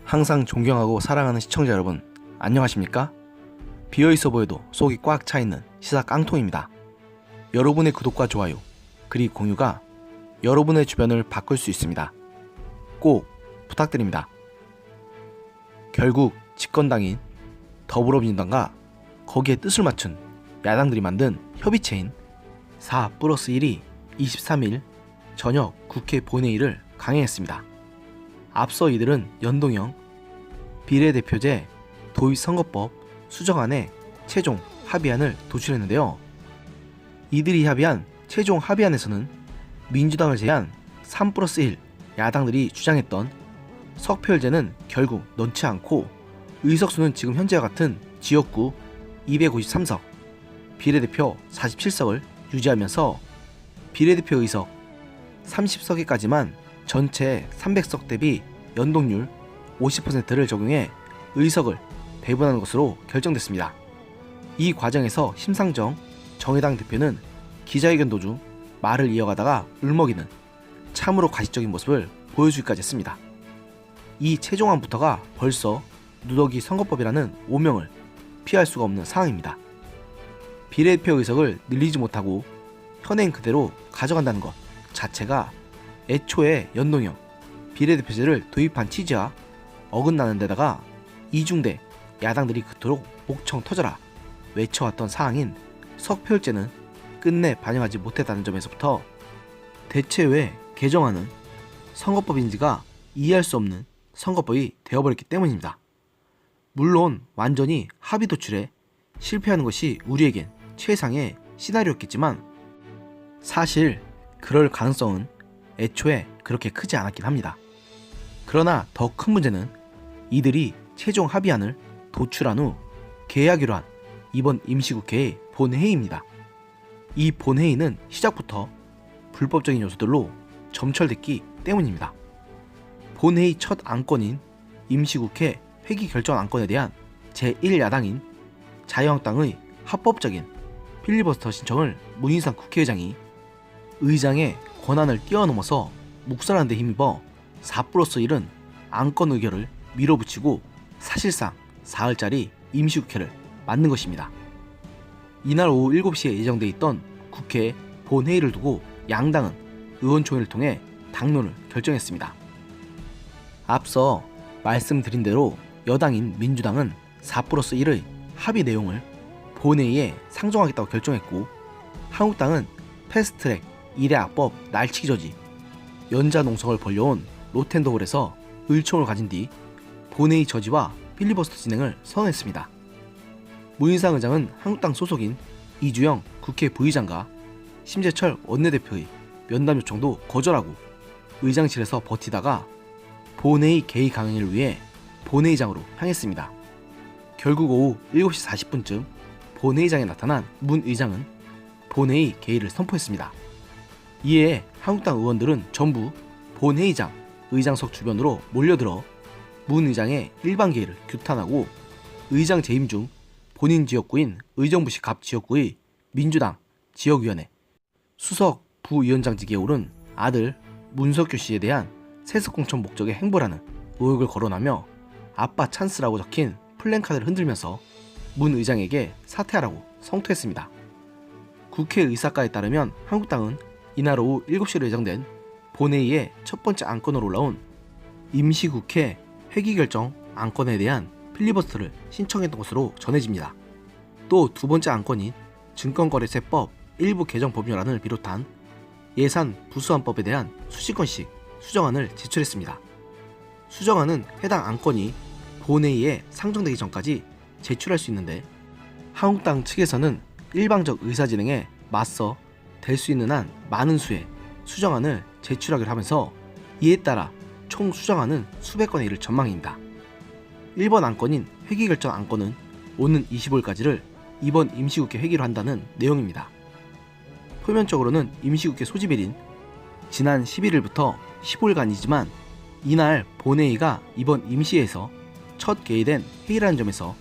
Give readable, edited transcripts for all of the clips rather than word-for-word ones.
항상 존경하고 사랑하는 시청자 여러분, 안녕하십니까? 비어있어 보여도 속이 꽉 차있는 시사 깡통입니다. 여러분의 구독과 좋아요, 그리고 공유가 여러분의 주변을 바꿀 수 있습니다. 꼭 부탁드립니다. 결국 집권당인 더불어민주당과 거기에 뜻을 맞춘 야당들이 만든 협의체인 4+1이 23일 저녁 국회 본회의를 강행했습니다. 앞서 이들은 연동형 비례대표제 도입선거법 수정안의 최종 합의안을 도출했는데요. 이들이 합의한 최종 합의안에서는 민주당을 제외한 3+1 야당들이 주장했던 석표율제는 결국 넣지 않고 의석수는 지금 현재와 같은 지역구 253석, 비례대표 47석을 유지하면서 비례대표 의석 30석에까지만 전체 300석 대비 연동률 50%를 적용해 의석을 배분하는 것으로 결정됐습니다. 이 과정에서 심상정 정의당 대표는 기자회견 도중 말을 이어가다가 울먹이는 참으로 가식적인 모습을 보여주기까지 했습니다. 이 최종안부터가 벌써 누더기 선거법이라는 오명을 피할 수가 없는 상황입니다. 비례대표 의석을 늘리지 못하고 현행 그대로 가져간다는 것 자체가 애초에 연동형 비례대표제를 도입한 취지와 어긋나는 데다가 이중대 야당들이 그토록 목청 터져라 외쳐왔던 사항인 석표율제는 끝내 반영하지 못했다는 점에서부터 대체 왜 개정하는 선거법인지가 이해할 수 없는 선거법이 되어버렸기 때문입니다. 물론 완전히 합의 도출에 실패하는 것이 우리에겐 최상의 시나리오였겠지만 사실 그럴 가능성은 애초에 그렇게 크지 않았긴 합니다. 그러나 더 큰 문제는 이들이 최종 합의안을 도출한 후 개하기로 한 이번 임시국회의 본회의입니다. 이 본회의는 시작부터 불법적인 요소들로 점철됐기 때문입니다. 본회의 첫 안건인 임시국회 회기 결정 안건에 대한 제1야당인 자유한국당의 합법적인 필리버스터 신청을 문희상 국회의장이 의장의 권한을 뛰어넘어서 묵살하는 데 힘입어 4+1은 안건 의결을 밀어붙이고 사실상 사흘짜리 임시국회를 만든 것입니다. 이날 오후 7시에 예정돼 있던 국회 본회의를 두고 양당은 의원총회를 통해 당론을 결정했습니다. 앞서 말씀드린 대로 여당인 민주당은 4+1의 합의 내용을 본회의에 상정하겠다고 결정했고 한국당은 패스트트랙 1회 악법 날치기 저지 연자 농성을 벌려온 로텐더홀에서 의총을 가진 뒤 본회의 저지와 필리버스터 진행을 선언했습니다. 문희상 의장은 한국당 소속인 이주영 국회 부의장과 심재철 원내대표의 면담 요청도 거절하고 의장실에서 버티다가 본회의 개의 강행을 위해 본회의장으로 향했습니다. 결국 오후 7시 40분쯤 본회의장에 나타난 문 의장은 본회의 개의를 선포했습니다. 이에 한국당 의원들은 전부 본회의장 의장석 주변으로 몰려들어 문 의장의 일반 개의를 규탄하고 의장 재임 중 본인 지역구인 의정부시 갑 지역구의 민주당 지역위원회 수석 부위원장직에 오른 아들 문석규 씨에 대한 세습공천 목적의 행보라는 의혹을 거론하며 아빠 찬스라고 적힌 플랜카드를 흔들면서 문 의장에게 사퇴하라고 성토했습니다. 국회 의사과에 따르면 한국당은 이날 오후 7시로 예정된 본회의의 첫 번째 안건으로 올라온 임시국회 회기결정 안건에 대한 필리버스터를 신청했던 것으로 전해집니다. 또 두 번째 안건인 증권거래세법 일부 개정 법률안을 비롯한 예산 부수안법에 대한 수십 건씩 수정안을 제출했습니다. 수정안은 해당 안건이 본회의에 상정되기 전까지 제출할 수 있는데 한국당 측에서는 일방적 의사진행에 맞서 될 수 있는 한 많은 수의 수정안을 제출하기로 하면서 이에 따라 총 수정안은 수백 건에 이를 전망입니다. 1번 안건인 회기결정 안건은 오는 25일까지를 이번 임시국회 회기로 한다는 내용입니다. 표면적으로는 임시국회 소집일인 지난 11일부터 15일간이지만 이날 본회의가 이번 임시회에서 첫 개의된 회의라는 점에서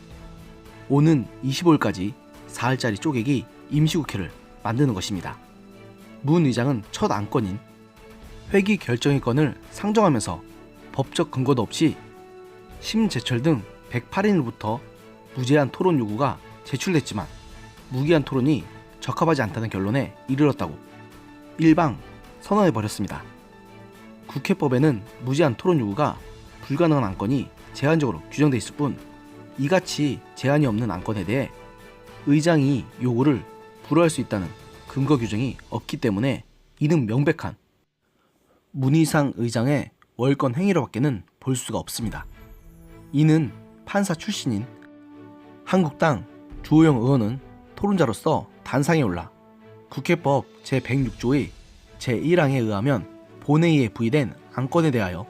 오는 25일까지 4일짜리 쪼개기 임시국회를 만드는 것입니다. 문 의장은 첫 안건인 회기 결정의 건을 상정하면서 법적 근거도 없이 심재철 등 108인으로부터 무제한 토론 요구가 제출됐지만 무기한 토론이 적합하지 않다는 결론에 이르렀다고 일방 선언해버렸습니다. 국회법에는 무제한 토론 요구가 불가능한 안건이 제한적으로 규정돼 있을 뿐 이같이 제한이 없는 안건에 대해 의장이 요구를 불허할 수 있다는 근거 규정이 없기 때문에 이는 명백한 문희상 의장의 월권 행위로 밖에는 볼 수가 없습니다. 이는 판사 출신인 한국당 주호영 의원은 토론자로서 단상에 올라 국회법 제106조의 제1항에 의하면 본회의에 부의된 안건에 대하여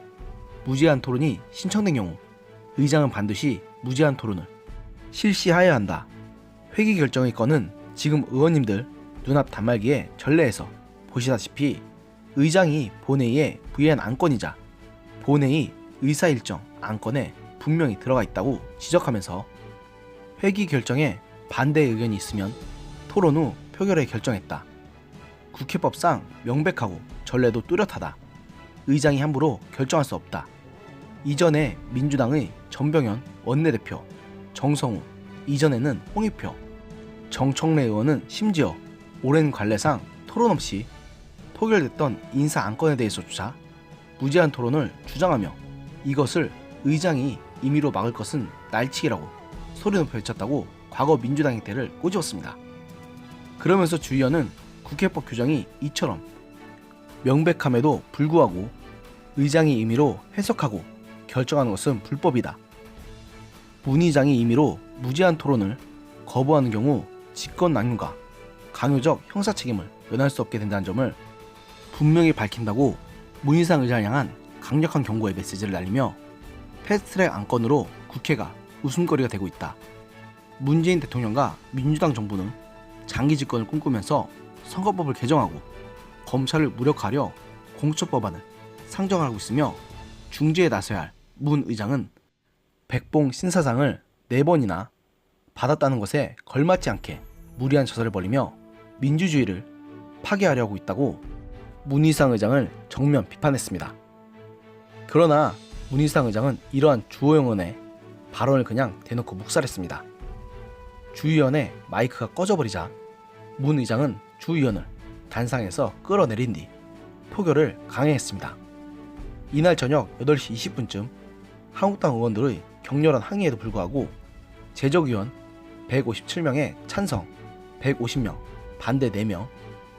무제한 토론이 신청된 경우 의장은 반드시 무제한 토론을 실시하여야 한다. 회기 결정의 건은 지금 의원님들 눈앞 단말기에 전례에서 보시다시피 의장이 본회의에 부의한 안건이자 본회의 의사일정 안건에 분명히 들어가 있다고 지적하면서 회기 결정에 반대 의견이 있으면 토론 후 표결에 결정했다. 국회법상 명백하고 전례도 뚜렷하다. 의장이 함부로 결정할 수 없다. 이전에 민주당의 전병현 원내대표, 정성우, 이전에는 홍익표, 정청래 의원은 심지어 오랜 관례상 토론 없이 토결됐던 인사 안건에 대해서조차 무제한 토론을 주장하며 이것을 의장이 임의로 막을 것은 날치기라고 소리 높여 외쳤다고 과거 민주당의 때를 꼬집었습니다. 그러면서 주 의원은 국회법 규정이 이처럼 명백함에도 불구하고 의장이 임의로 해석하고 결정하는 것은 불법이다. 문 의장이 임의로 무제한 토론을 거부하는 경우 직권남용과 강요적 형사 책임을 면할 수 없게 된다는 점을 분명히 밝힌다고 문희상 의장을 향한 강력한 경고의 메시지를 날리며 패스트트랙 안건으로 국회가 웃음거리가 되고 있다. 문재인 대통령과 민주당 정부는 장기 집권을 꿈꾸면서 선거법을 개정하고 검찰을 무력화하려 공수처법안을 상정하고 있으며 중재에 나서야 할 문 의장은 백봉 신사장을 4번이나 받았다는 것에 걸맞지 않게 무리한 처사를 벌이며 민주주의를 파괴하려 하고 있다고 문희상 의장을 정면 비판했습니다. 그러나 문희상 의장은 이러한 주호영 의원의 발언을 그냥 대놓고 묵살했습니다. 주 의원의 마이크가 꺼져버리자 문 의장은 주 의원을 단상에서 끌어내린 뒤 표결을 강행했습니다. 이날 저녁 8시 20분쯤 한국당 의원들의 격렬한 항의에도 불구하고 제적의원 157명의 찬성 150명, 반대 4명,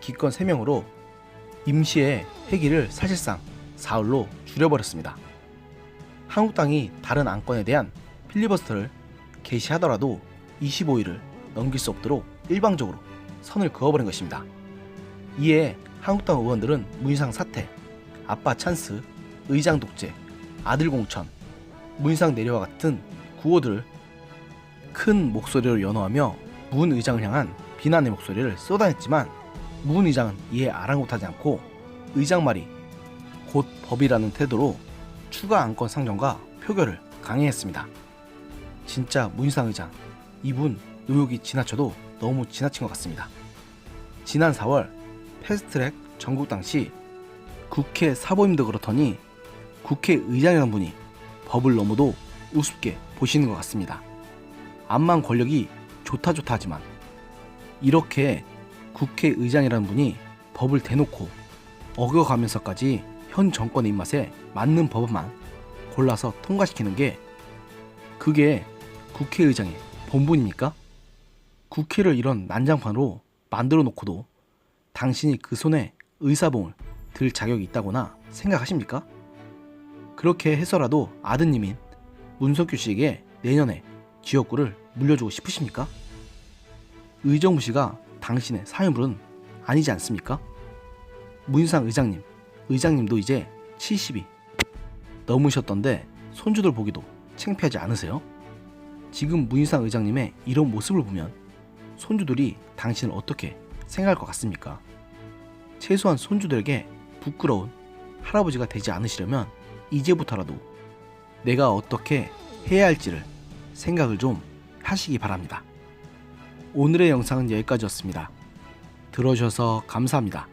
기권 3명으로 임시의 회기를 사실상 사흘로 줄여버렸습니다. 한국당이 다른 안건에 대한 필리버스터를 개시하더라도 25일을 넘길 수 없도록 일방적으로 선을 그어버린 것입니다. 이에 한국당 의원들은 문희상 사퇴, 아빠 찬스, 의장 독재, 아들 공천, 문희상 내려와 같은 구호들을 큰 목소리로 연호하며 문 의장을 향한 비난의 목소리를 쏟아냈지만 문 의장은 이에 아랑곳하지 않고 의장 말이 곧 법이라는 태도로 추가 안건 상정과 표결을 강행했습니다. 진짜 문희상 의장, 이분 의혹이 지나쳐도 너무 지나친 것 같습니다. 지난 4월 패스트트랙 전국당 시 국회 사보임도 그렇더니 국회의장이라는 분이 법을 너무도 우습게 보시는 것 같습니다. 암만 권력이 좋다 하지만 이렇게 국회의장이라는 분이 법을 대놓고 어겨가면서까지 현 정권의 입맛에 맞는 법만 골라서 통과시키는 게 그게 국회의장의 본분입니까? 국회를 이런 난장판으로 만들어 놓고도 당신이 그 손에 의사봉을 들 자격이 있다거나 생각하십니까? 그렇게 해서라도 아드님인 문석규 씨에게 내년에 지역구를 물려주고 싶으십니까? 의정부 씨가 당신의 사유물은 아니지 않습니까? 문희상 의장님도 이제 70이 넘으셨던데 손주들 보기도 창피하지 않으세요? 지금 문희상 의장님의 이런 모습을 보면 손주들이 당신을 어떻게 생각할 것 같습니까? 최소한 손주들에게 부끄러운 할아버지가 되지 않으시려면 이제부터라도 내가 어떻게 해야 할지를 생각을 좀 하시기 바랍니다. 오늘의 영상은 여기까지였습니다. 들어주셔서 감사합니다.